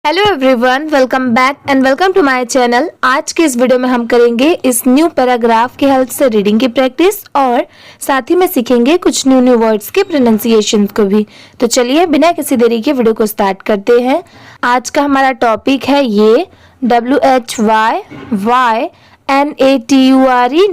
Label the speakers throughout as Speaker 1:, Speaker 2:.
Speaker 1: Hello everyone, welcome back and welcome to my channel. आज के इस वीडियो में हम करेंगे इस न्यू पैराग्राफ की हेल्प से रीडिंग की प्रैक्टिस और साथ ही में सीखेंगे कुछ न्यू वर्ड्स के प्रोनाउंसिएशन को भी। तो चलिए बिना किसी देरी के वीडियो को स्टार्ट करते हैं। आज का हमारा टॉपिक है ये WHYNATURE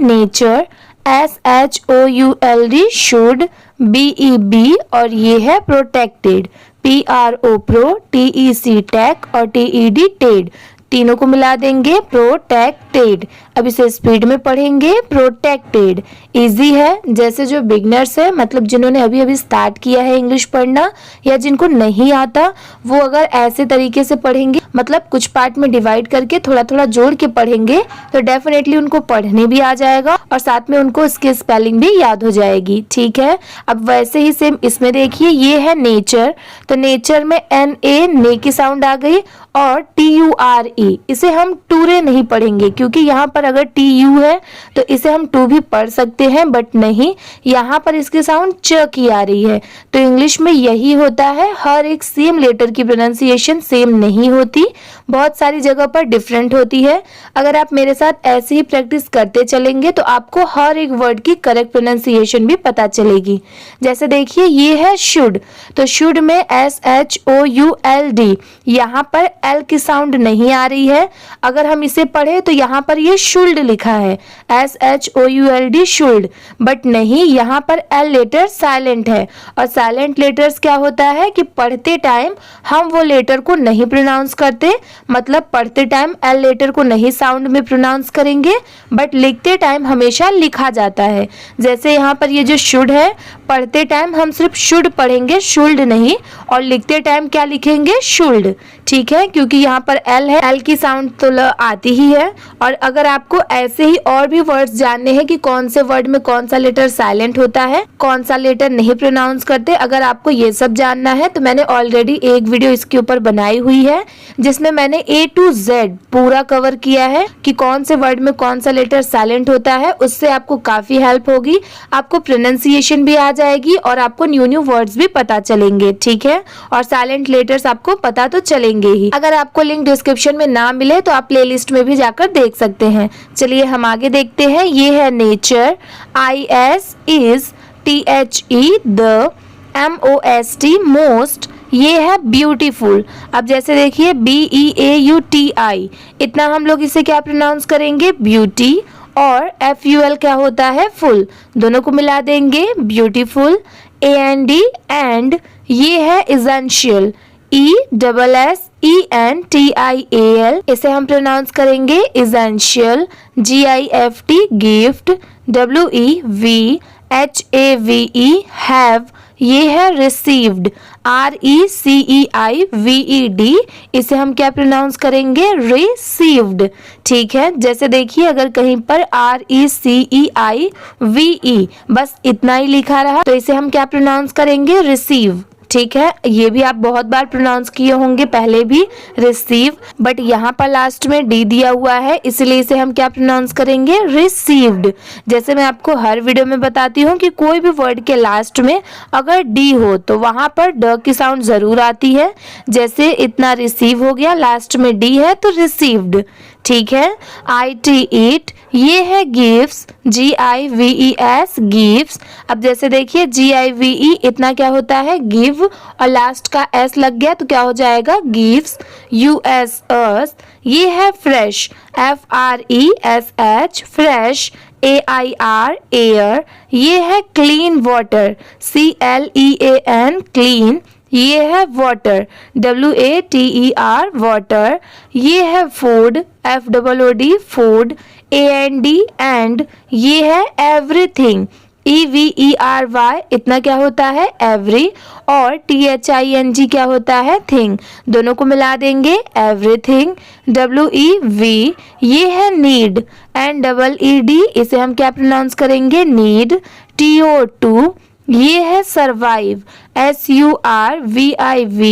Speaker 1: nature, SHOULD should, BEB और ये है protected, PRO pro, TEC tec और TED टेड। तीनों को मिला देंगे प्रोटेक्टेड। अब इसे स्पीड में पढ़ेंगे। प्रोटेक्टेड इजी है, जैसे जो बिगनर्स है मतलब जिन्होंने अभी अभी स्टार्ट किया है इंग्लिश पढ़ना या जिनको नहीं आता वो अगर ऐसे तरीके से पढ़ेंगे मतलब कुछ पार्ट में डिवाइड करके थोड़ा थोड़ा जोड़ के पढ़ेंगे तो डेफिनेटली उनको पढ़ने भी आ जाएगा और साथ में उनको इसकी स्पेलिंग भी याद हो जाएगी। ठीक है, अब वैसे ही सेम इसमें देखिए ये है नेचर, तो नेचर में NA ने की साउंड आ गई और TURE इसे हम टूरे नहीं पढ़ेंगे क्योंकि यहाँ पर अगर TU है तो इसे हम टू भी पढ़ सकते हैं बट नहीं, यहाँ पर इसकी साउंड च की आ रही है। तो इंग्लिश में यही होता है, हर एक सेम लेटर की प्रोनाउंसिएशन सेम नहीं होती, बहुत सारी जगह पर डिफरेंट होती है। अगर आप मेरे साथ ऐसे ही प्रैक्टिस करते चलेंगे तो आपको हर एक वर्ड की करेक्ट प्रोनाउंसिएशन भी पता चलेगी। जैसे देखिए ये है शुड, तो शुड में SHOULD, यहाँ पर L की साउंड नहीं आ रही है। अगर हम इसे पढ़े तो यहाँ पर ये शुल्ड लिखा है, SHOULD शुल्ड, बट नहीं, यहाँ पर L लेटर साइलेंट है और साइलेंट लेटर्स क्या होता है कि पढ़ते टाइम हम वो लेटर को नहीं प्रोनाउंस करते, मतलब पढ़ते टाइम L लेटर को नहीं साउंड में प्रोनाउंस करेंगे बट लिखते टाइम हमेशा लिखा जाता है। जैसे यहाँ पर ये जो शुड है, पढ़ते टाइम हम सिर्फ शुड पढ़ेंगे, शुल्ड नहीं, और लिखते टाइम क्या लिखेंगे, शुल्ड। ठीक है, क्योंकि यहाँ पर L है, L की साउंड तो आती ही है। और अगर आपको ऐसे ही और भी वर्ड्स जानने हैं कि कौन से वर्ड में कौन सा लेटर साइलेंट होता है, कौन सा लेटर नहीं प्रोनाउंस करते, अगर आपको ये सब जानना है तो मैंने ऑलरेडी एक वीडियो इसके ऊपर बनाई हुई है जिसमें मैंने A to Z पूरा कवर किया है कि कौन से वर्ड में कौन सा लेटर साइलेंट होता है। उससे आपको काफी हेल्प होगी, आपको प्रोनाउंसिएशन भी आ जाएगी और आपको न्यू वर्ड्स भी पता चलेंगे। ठीक है, और साइलेंट लेटर्स आपको पता तो चलेंगे ही। अगर आपको लिंक डिस्क्रिप्शन में ना मिले तो आप प्लेलिस्ट में भी जाकर देख सकते हैं। चलिए हम आगे देखते हैं। ये है nature, IS is, THE the, MOST most, ये है ब्यूटीफुल। अब जैसे देखिए BEAUTI, इतना हम लोग इसे क्या प्रोनाउंस करेंगे, ब्यूटी, और FUL क्या होता है, फुल, दोनों को मिला देंगे ब्यूटीफुल। AND एंड, ये है इसेंशियल, ESSENTIAL, इसे हम प्रोनाउंस करेंगे essential. GIFT gift, WEVHAVE have, ये है रिसीव्ड। RECEIVED, इसे हम क्या प्रोनाउंस करेंगे, रिसीव्ड। ठीक है, जैसे देखिए अगर कहीं पर RECEIVE बस इतना ही लिखा रहा तो इसे हम क्या प्रोनाउंस करेंगे, रिसीव। ठीक है, ये भी आप बहुत बार प्रोनाउंस किए होंगे पहले भी, रिसीव, बट यहाँ पर लास्ट में डी दिया हुआ है इसलिए इसे हम क्या प्रोनाउंस करेंगे, रिसीव्ड। जैसे मैं आपको हर वीडियो में बताती हूँ कि कोई भी वर्ड के लास्ट में अगर डी हो तो वहां पर ड की साउंड जरूर आती है। जैसे इतना रिसीव हो गया, लास्ट में डी है तो रिसीव्ड। ठीक है, IT ईट, ये है गिव्स, GIVES गिव्स। अब जैसे देखिए GIVE इतना क्या होता है, गिव, और लास्ट का S लग गया तो क्या हो जाएगा, गिव्स। US अस, ये है fresh, FRESH fresh. AIR air, ये है क्लीन वाटर, CLEAN क्लीन, ये है वाटर, WATER वाटर। ये है food, FOOD food. AND and, ये है एवरीथिंग, EVERY, इतना क्या होता है, एवरी, और THING क्या होता है, थिंग, दोनों को मिला देंगे एवरीथिंग। WEV, ये है नीड, NEED, इसे हम क्या प्रोनाउंस करेंगे, नीड। TO2, ये है सरवाइव, SURVIVE,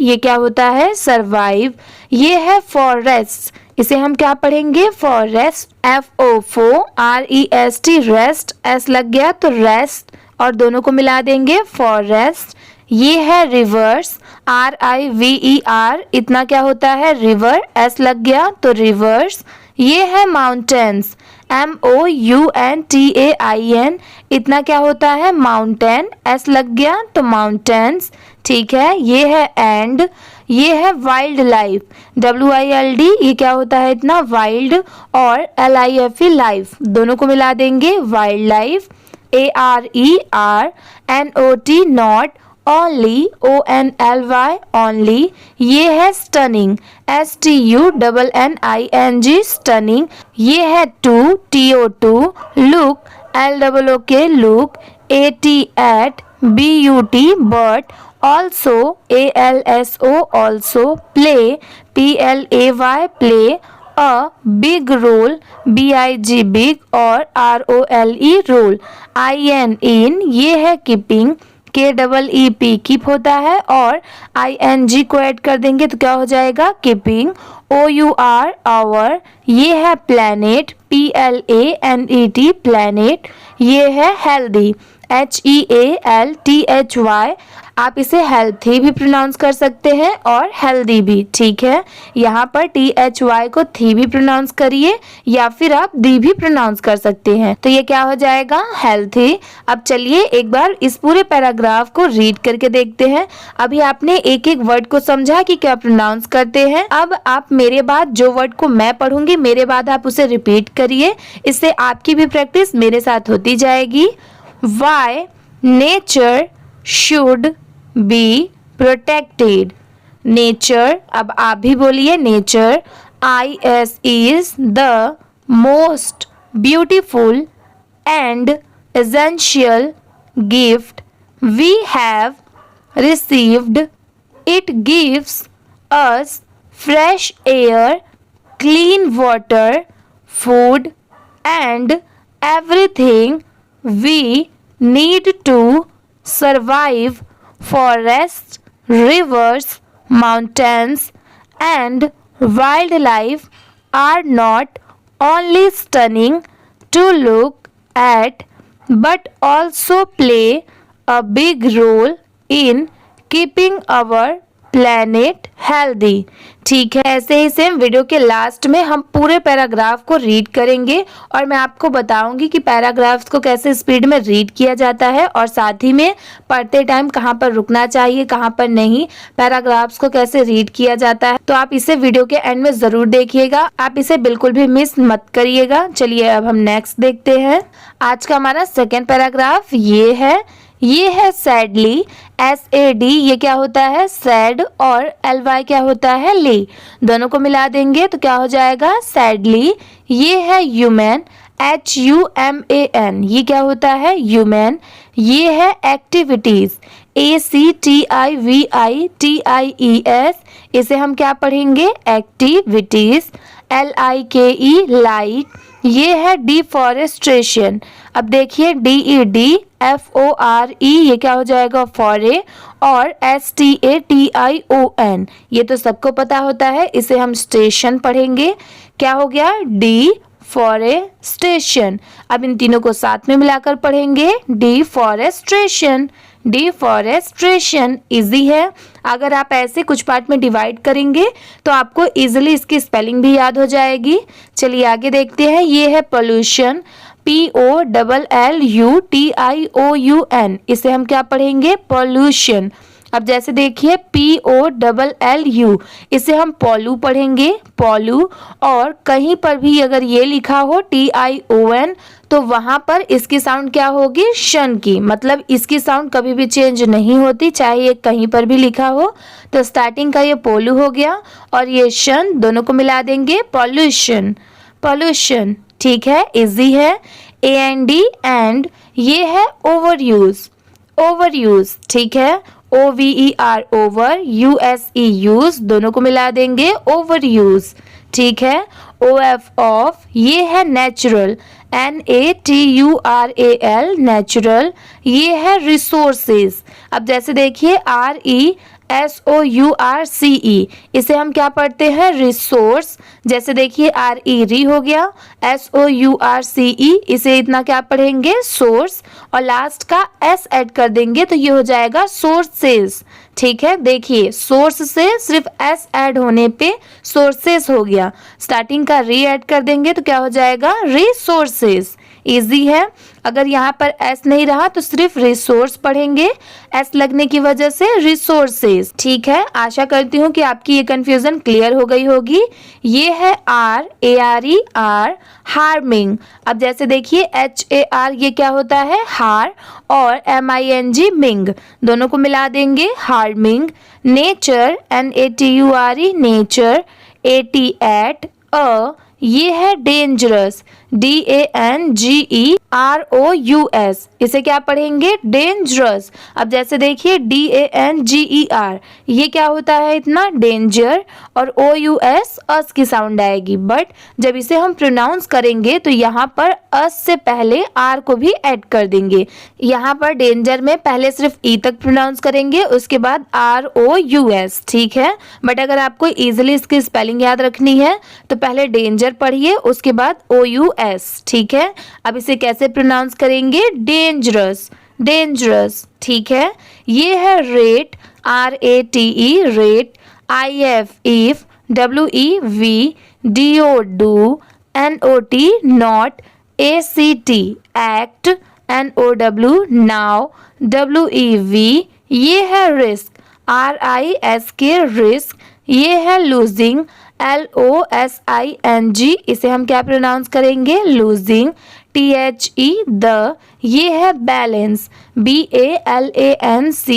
Speaker 1: ये क्या होता है, सरवाइव। ये है फॉरेस्ट, इसे हम क्या पढ़ेंगे, फॉरेस्ट। FOREST रेस्ट, S लग गया तो रेस्ट, और दोनों को मिला देंगे फॉरेस्ट। ये है रिवर्स, RIVER, इतना क्या होता है? रिवर, एस लग गया तो रिवर्स। ये है माउंटेन्स, MOUNTAIN, इतना क्या होता है? माउंटेन, एस लग गया तो माउंटेन्स। ठीक है, ये है एंड। ये है वाइल्ड लाइफ, WILD, ये क्या होता है? इतना वाइल्ड, और LIFE लाइफ, दोनों को मिला देंगे wildlife. ARER, NOT not, only, ONLY only. ये है स्टनिंग, STUNNING स्टनिंग। ये है to, TO2, look, LOOK look, AT at, BUT but, also, ALSO also, play, PLAY play, a big role, BIG big, और ROLE role. IN in, ये है keeping, KEEP keep होता है, और ING को add कर देंगे तो क्या हो जाएगा? कीपिंग। OUR आवर, ये है प्लैनेट, PLANET प्लैनेट। ये है हेल्दी, HEALTHY, आप इसे हेल्थी भी प्रोनाउंस कर सकते हैं और हेल्दी भी। ठीक है, यहाँ पर THY को थी भी प्रोनाउंस करिए, या फिर आप दी भी प्रोनाउंस कर सकते हैं। तो ये क्या हो जाएगा? हेल्थी। अब चलिए एक बार इस पूरे पैराग्राफ को रीड करके देखते हैं। अभी आपने एक एक वर्ड को समझा कि क्या प्रोनाउंस करते हैं। अब आप मेरे बाद जो वर्ड को मैं पढ़ूंगी, मेरे बाद आप उसे रिपीट करिए, इससे आपकी भी प्रैक्टिस मेरे साथ होती जाएगी। Why nature should be protected? Nature, अब आप भी बोलिए nature, is the most beautiful and essential gift we have received. It gives us fresh air, clean water, food, and everything we need to survive. Forests, rivers, mountains, and wildlife are not only stunning to look at but also play a big role in keeping our planet healthy. ठीक है, ऐसे ही same video के last में हम पूरे paragraph को read करेंगे और मैं आपको बताऊंगी कि पैराग्राफ्स को कैसे स्पीड में रीड किया जाता है, और साथ ही में पढ़ते टाइम कहाँ पर रुकना चाहिए, कहाँ पर नहीं, पैराग्राफ्स को कैसे रीड किया जाता है। तो आप इसे वीडियो के एंड में जरूर देखिएगा, आप इसे बिल्कुल भी मिस मत करिएगा। चलिए अब हम नेक्स्ट देखते हैं। आज का हमारा सेकेंड पैराग्राफ ये है सैडली, SAD, ये क्या होता है? सैड, और LY क्या होता है? ली, दोनों को मिला देंगे तो क्या हो जाएगा? सैडली। ये है ह्यूमन, HUMAN, ये क्या होता है? ह्यूमन। ये है एक्टिविटीज, ACTIVITIES, इसे हम क्या पढ़ेंगे? एक्टिविटीज। LIKE like. ये है डिफॉरेस्ट्रेशन, अब देखिए DEDFORE, ये क्या हो जाएगा? फॉरे, और STATION, ये तो सबको पता होता है, इसे हम स्टेशन पढ़ेंगे। क्या हो गया? डिफॉरेस्टेशन। अब इन तीनों को साथ में मिलाकर पढ़ेंगे, डिफॉरेस्ट्रेशन। डिफॉरेस्ट्रेशन इजी है, अगर आप ऐसे कुछ पार्ट में डिवाइड करेंगे तो आपको इजीली इसकी स्पेलिंग भी याद हो जाएगी। चलिए आगे देखते हैं। ये है पोल्यूशन, POLLUTIOUN, इसे हम क्या पढ़ेंगे? पोल्यूशन। अब जैसे देखिए POLLU, इसे हम पॉलू पढ़ेंगे, पॉलू। और कहीं पर भी अगर ये लिखा हो TION तो वहां पर इसकी साउंड क्या होगी? शन की, मतलब इसकी साउंड कभी भी चेंज नहीं होती, चाहे ये कहीं पर भी लिखा हो। तो स्टार्टिंग का ये पोलू हो गया और ये शन, दोनों को मिला देंगे पॉल्यूशन, पॉल्यूशन। ठीक है, इजी है। AND एंड, ये है ओवर यूज, ओवर यूज। ठीक है, OVER ओवर, USE यूज, दोनों को मिला देंगे ओवर यूज। ठीक है, OF ऑफ, ये है नेचुरल, NATURAL नेचुरल। ये है रिसोर्सेज, अब जैसे देखिए SOURCE, इसे हम क्या पढ़ते हैं? रिसोर्स। जैसे देखिए RE हो गया, SOURCE, इसे इतना क्या पढ़ेंगे? सोर्स। और लास्ट का S ऐड कर देंगे तो ये हो जाएगा सोर्सेस। ठीक है, देखिए सोर्स से सिर्फ S ऐड होने पे सोर्सेस हो गया, स्टार्टिंग का री ऐड कर देंगे तो क्या हो जाएगा? रिसोर्सेस। इजी है। अगर यहाँ पर एस नहीं रहा तो सिर्फ रिसोर्स पढ़ेंगे, एस लगने की वजह से रिसोर्सेज। ठीक है, आशा करती हूँ कि आपकी ये कंफ्यूजन क्लियर हो गई होगी। ये है आर, ARE, आर, हार्मिंग। अब जैसे देखिए HAR, ये क्या होता है? हार। और MING, मिंग, दोनों को मिला देंगे harming. Nature, NATURE, nature. AT, at. ये है डेंजरस, DANGEROUS, इसे क्या पढ़ेंगे? डेंजरस। अब जैसे देखिए DANGER, ये क्या होता है? इतना डेंजर। और OUS, अस की साउंड आएगी, बट जब इसे हम प्रोनाउंस करेंगे तो यहाँ पर अस से पहले आर को भी ऐड कर देंगे। यहाँ पर डेंजर में पहले सिर्फ ई तक प्रोनाउंस करेंगे, उसके बाद ROUS। ठीक है, बट अगर आपको इजिली इसकी स्पेलिंग याद रखनी है तो पहले डेंजर पढ़िए, उसके बाद OUS। ठीक है, अब इसे कैसे प्रोनाउंस करेंगे? Dangerous, dangerous. ठीक है, ये है rate, RATE, rate. IF, if. WEV, DO, do. NOT, not. ACT, act. NOW, now. WEV, ये है रिस्क, RISK, रिस्क। ये है लूजिंग, LOSING, इसे हम क्या प्रोनाउंस करेंगे? लूजिंग। THE, द, ये है बैलेंस, BALANCE,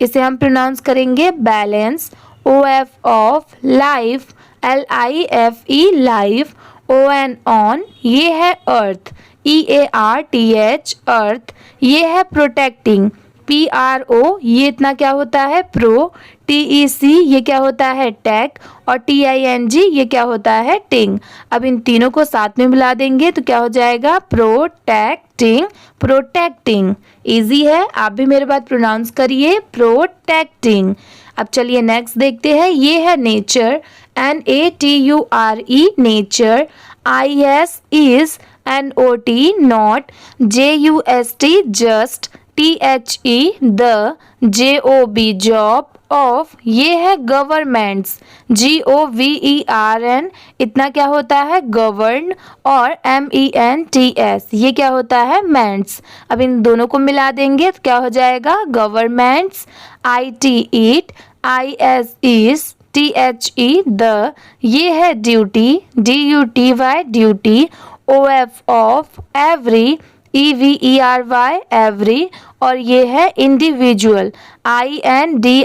Speaker 1: इसे हम प्रोनाउंस करेंगे balance. OF, of. Life, LIFE, life. ON, on, ये है अर्थ, EARTH, अर्थ। ये है प्रोटेक्टिंग, PRO, ये इतना क्या होता है? प्रो। TEC, ये क्या होता है? टैक। और TING, ये क्या होता है? टिंग। अब इन तीनों को साथ में मिला देंगे तो क्या हो जाएगा? Protecting, protecting. इजी है, आप भी मेरे बात प्रोनाउंस करिए, प्रोटेक्टिंग। अब चलिए नेक्स्ट देखते हैं। ये है nature, NATURE, nature. IS, is. NOT, not. JUST, just. THE, the. JOB, job. Of, ये है गवर्नमेंट्स, GOVERN, इतना क्या होता है? गवर्न। और MENTS, ये क्या होता है? मेंट्स। अब इन दोनों को मिला देंगे तो क्या हो जाएगा? Governments. IT, eat. IS, is. THE, the, ये है duty, DUTY, duty. OF, of. Every, EVERY, every. और ये है इंडिविजुअल, INDIVIDUAL,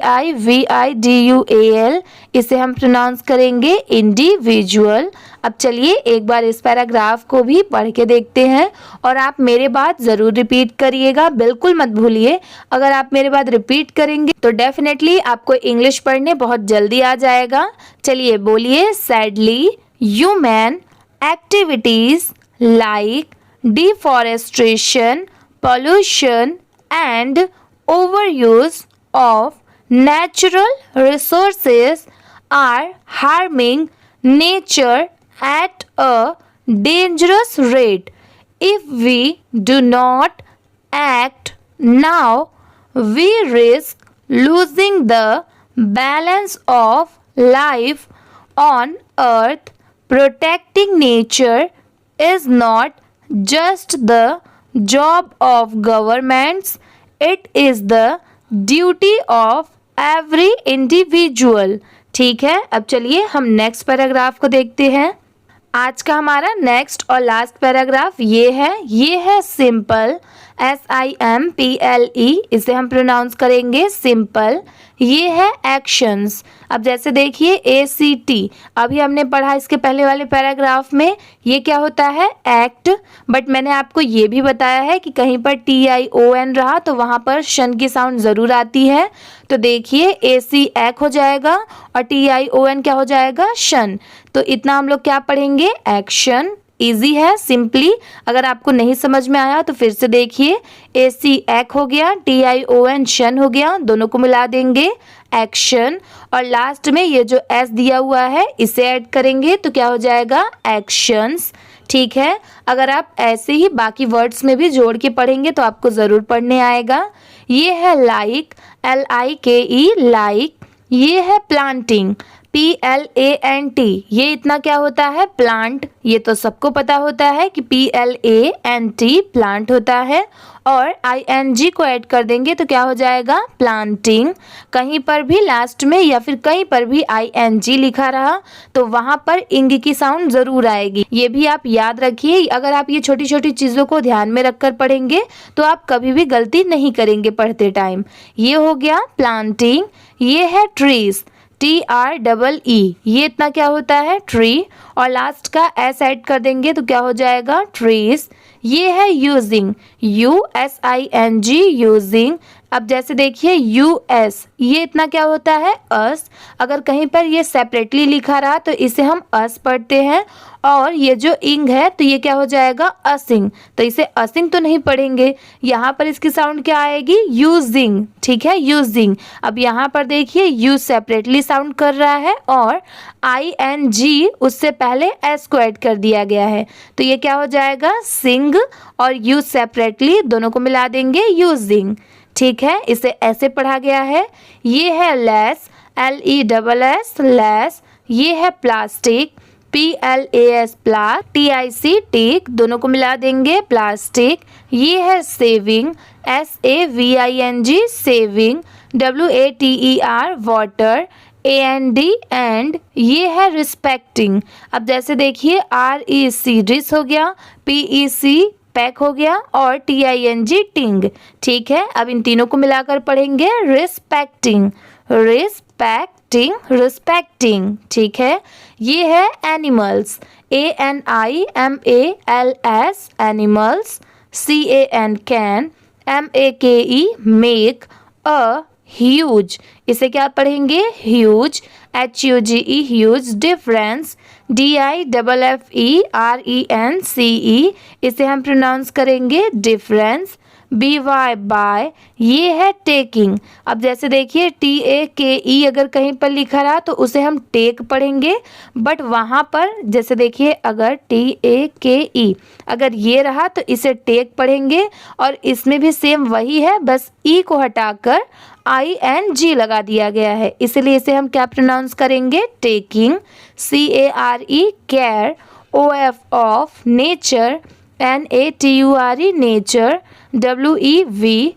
Speaker 1: इसे हम प्रोनाउंस करेंगे इंडिविजुअल। अब चलिए एक बार इस पैराग्राफ को भी पढ़ के देखते हैं और आप मेरे बात ज़रूर रिपीट करिएगा, बिल्कुल मत भूलिए। अगर आप मेरे बात रिपीट करेंगे तो डेफिनेटली आपको इंग्लिश पढ़ने बहुत जल्दी आ जाएगा। चलिए बोलिए। Sadly human activities like deforestation, pollution and overuse of natural resources are harming nature at a dangerous rate. If we do not act now, we risk losing the balance of life on earth. Protecting nature is not just the job of governments, it is the duty of every individual. ठीक है, अब चलिए हम next paragraph को देखते हैं। आज का हमारा नेक्स्ट और लास्ट पैराग्राफ ये है सिंपल, SIMPLE, इसे हम प्रोनाउंस करेंगे सिंपल। ये है एक्शंस। अब जैसे देखिए ACT, अभी हमने पढ़ा इसके पहले वाले पैराग्राफ में, ये क्या होता है? एक्ट। बट मैंने आपको ये भी बताया है कि कहीं पर TION रहा तो वहाँ पर शन की साउंड ज़रूर आती है। तो देखिए AC एक हो जाएगा और TION क्या हो जाएगा? शन। तो इतना हम लोग क्या पढ़ेंगे? एक्शन, इजी है, सिंपली। अगर आपको नहीं समझ में आया तो फिर से देखिए। AC एक हो गया, TION शन हो गया, दोनों को मिला देंगे एक्शन, और लास्ट में ये जो S दिया हुआ है इसे ऐड करेंगे तो क्या हो जाएगा, एक्शंस। ठीक है, अगर आप ऐसे ही बाकी वर्ड्स में भी जोड़ के पढ़ेंगे तो आपको ज़रूर पढ़ने आएगा। ये है लाइक, LIKE लाइक। ये है प्लांटिंग, PLANT। ये इतना क्या होता है, प्लांट। ये तो सबको पता होता है कि PLANT प्लांट होता है, और ING को ऐड कर देंगे तो क्या हो जाएगा, प्लांटिंग। कहीं पर भी लास्ट में या फिर कहीं पर भी ING लिखा रहा तो वहां पर इंग की साउंड जरूर आएगी। ये भी आप याद रखिए। अगर आप ये छोटी छोटी चीज़ों को ध्यान में रखकर पढ़ेंगे तो आप कभी भी गलती नहीं करेंगे पढ़ते टाइम। ये हो गया प्लांटिंग। ये है ट्रीज, TREE। ये इतना क्या होता है, ट्री, और लास्ट का S ऐड कर देंगे तो क्या हो जाएगा, ट्रीज। ये है यूजिंग, USING यूजिंग। अब जैसे देखिए US, ये इतना क्या होता है, अस। अगर कहीं पर ये सेपरेटली लिखा रहा तो इसे हम अस पढ़ते हैं, और ये जो इंग है तो ये क्या हो जाएगा, असिंग। तो इसे असिंग तो नहीं पढ़ेंगे, यहाँ पर इसकी साउंड क्या आएगी, यूजिंग। ठीक है, यूजिंग। अब यहाँ पर देखिए यू सेपरेटली साउंड कर रहा है और ING उससे पहले S को ऐड कर दिया गया है, तो ये क्या हो जाएगा, सिंग, और यू सेपरेटली दोनों को मिला देंगे, यूजिंग। ठीक है, इसे ऐसे पढ़ा गया है। ये है लेस, LESS लेस। ये है प्लास्टिक, PLAS प्लास, TIC टिक, दोनों को मिला देंगे, प्लास्टिक। ये है saving, SAVING saving, WATER water, AND and. ये है रिस्पेक्टिंग। अब जैसे देखिए REC रिस हो गया, PEC पैक हो गया, और TING टिंग। ठीक है, अब इन तीनों को मिलाकर पढ़ेंगे, रिस्पेक्टिंग, रिस्पेक्टिंग, रिस्पेक्टिंग। ठीक है, ये है animals, ANIMALS animals, CAN can, MAKE make, huge. इसे क्या पढ़ेंगे, huge, HUGE huge. Difference, DIFFERENCE, इसे हम प्रोनाउंस करेंगे डिफरेंस। BY बाय, ये है टेकिंग। अब जैसे देखिए TAKE अगर कहीं पर लिखा रहा तो उसे हम टेक पढ़ेंगे, बट वहाँ पर जैसे देखिए अगर TAKE अगर ये रहा तो इसे टेक पढ़ेंगे, और इसमें भी सेम वही है, बस E को हटाकर ING लगा दिया गया है, इसलिए इसे हम क्या प्रोनाउंस करेंगे, taking. CARE care, OF of, nature, NATURE nature, WEVARER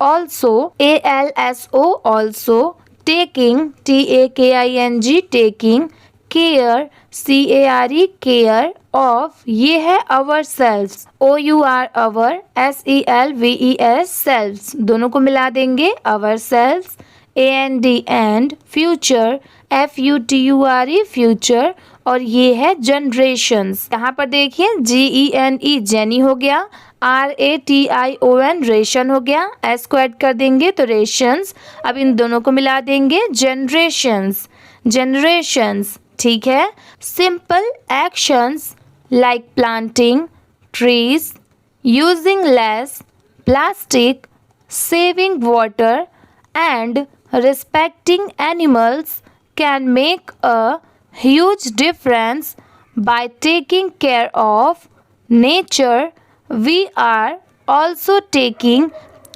Speaker 1: also, ALSO also, taking, TAKING taking, care, CARE care of. ये है our selves, OUR our, SELVES selves, दोनों को मिला देंगे, ourselves. AND and, future, FUTURE future, और ये है generations. यहाँ पर देखिए GENE जेनी हो गया, RATION रेशन हो गया, S को ऐड कर देंगे तो रेशंस। अब इन दोनों को मिला देंगे, जनरेशंस, जनरेशंस। ठीक है, simple actions like planting trees, using less plastic, saving water and respecting animals can make a huge difference by taking care of nature. We are also taking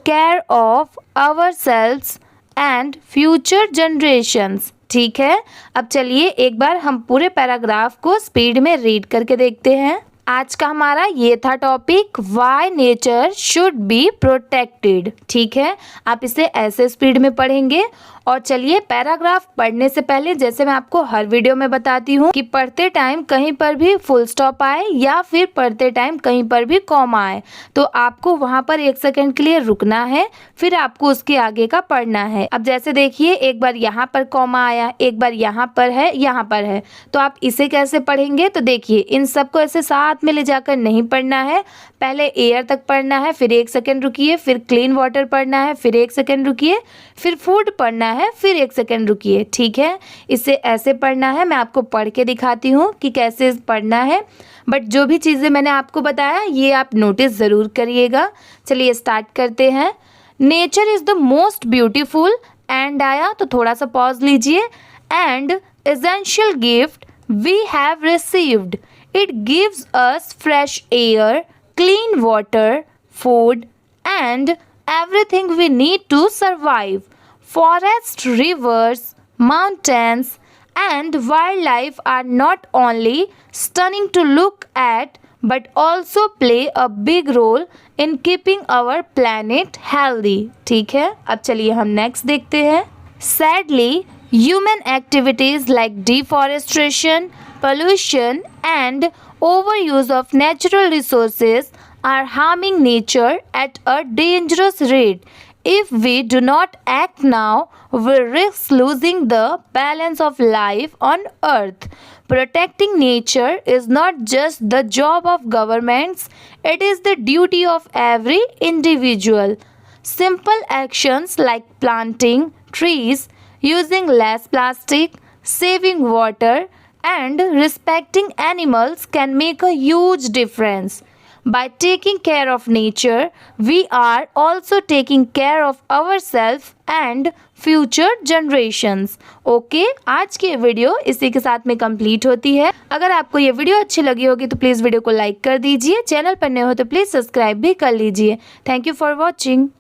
Speaker 1: care of ourselves and future generations. ठीक है, अब चलिए एक बार हम पूरे paragraph को speed में read करके देखते हैं। आज का हमारा ये था topic, Y nature should be protected. ठीक है, आप इसे ऐसे स्पीड में पढ़ेंगे। और चलिए पैराग्राफ पढ़ने से पहले जैसे मैं आपको हर वीडियो में बताती हूँ कि पढ़ते टाइम कहीं पर भी फुल स्टॉप आए या फिर पढ़ते टाइम कहीं पर भी कॉमा आए तो आपको वहाँ पर 1 सेकंड के लिए रुकना है, फिर आपको उसके आगे का पढ़ना है। अब जैसे देखिए एक बार यहाँ पर कॉमा आया, एक बार यहाँ पर है, तो आप इसे कैसे पढ़ेंगे, तो देखिए इन सबको ऐसे साथ में ले जाकर नहीं पढ़ना है। पहले एयर तक पढ़ना है, फिर 1 सेकंड रुकिए, फिर क्लीन वाटर पढ़ना है, फिर 1 सेकंड रुकिए, फिर फूड पढ़ना है, फिर 1 सेकेंड रुकिए, ठीक है। इसे ऐसे पढ़ना है, मैं आपको पढ़ के दिखाती हूँ कि कैसे पढ़ना है, बट जो भी चीज़ें मैंने आपको बताया ये आप नोटिस ज़रूर करिएगा। चलिए स्टार्ट करते हैं। Nature is the most beautiful, and आया तो थोड़ा सा पॉज लीजिए, and essential gift we have received. It gives us fresh air, clean water, food, and everything we need to survive. Forests, rivers, mountains, and wildlife are not only stunning to look at but also play a big role in keeping our planet healthy. ठीक है, अब चलिए हम next देखते हैं। Sadly, human activities like deforestation, pollution, and overuse of natural resources are harming nature at a dangerous rate. If we do not act now, we risk losing the balance of life on earth. Protecting nature is not just the job of governments, it is the duty of every individual. Simple actions like planting trees, using less plastic, saving water, and respecting animals can make a huge difference. By taking care of nature, we are also taking care of ourselves and future generations. Okay, आज की video इसी के साथ में complete होती है। अगर आपको ये वीडियो अच्छी लगी होगी तो प्लीज़ वीडियो को लाइक कर दीजिए, चैनल पर नए हो तो प्लीज़ सब्सक्राइब भी कर लीजिए। Thank you for watching.